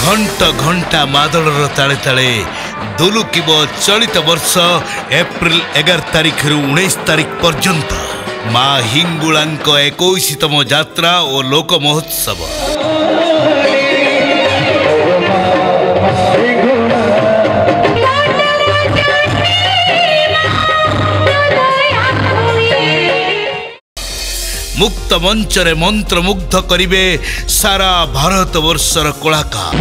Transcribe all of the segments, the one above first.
घंटा घंटा मादलर ताले ताले दुलुकिब चलित वर्ष एप्रिल 11 तारिख रु 19 तारिख पर्यंत माँ हिंगुलांक 21तम यात्रा और लोक महोत्सव। मुक्त मंचरे मंत्रमुग्ध करिवे सारा भारत वर्षर कलाकार।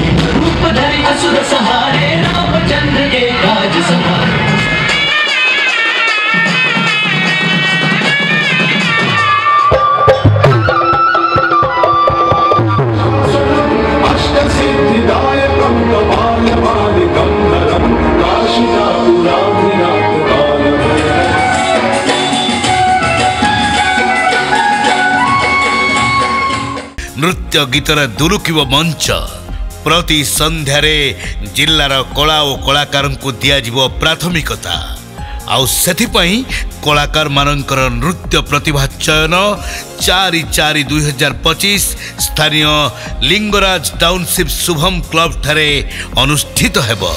नृत्य गीतर दुलुकिब मंच प्रति संध्यारे जिल्लार कला और कलाकार को दियाजिबो प्राथमिकता। आउ सेथिपई कलाकार मानकर नृत्य प्रतिभा चयन 4/4/2025 स्थानीय लिंगराज टाउनशिप शुभम क्लब ठारे अनुष्ठित हेबो।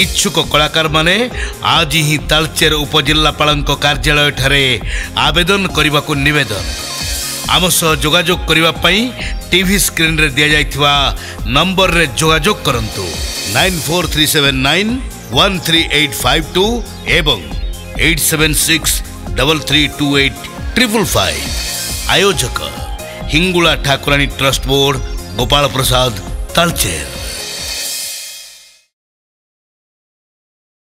इच्छुक कलाकार माने आज ही तालचेर उपजिल्लापालक कार्यालय ठारे आवेदन करने को निवेदन। आम सह जोगाजोग करने पाई टीवी स्क्रीन रे दिया जाइथिबा नंबर रे जोगाजोग करंतु 9437913852 एवं 8763328555। आयोजक हिंगुला ठाकुरानी ट्रस्ट बोर्ड गोपाल प्रसाद तालचेर।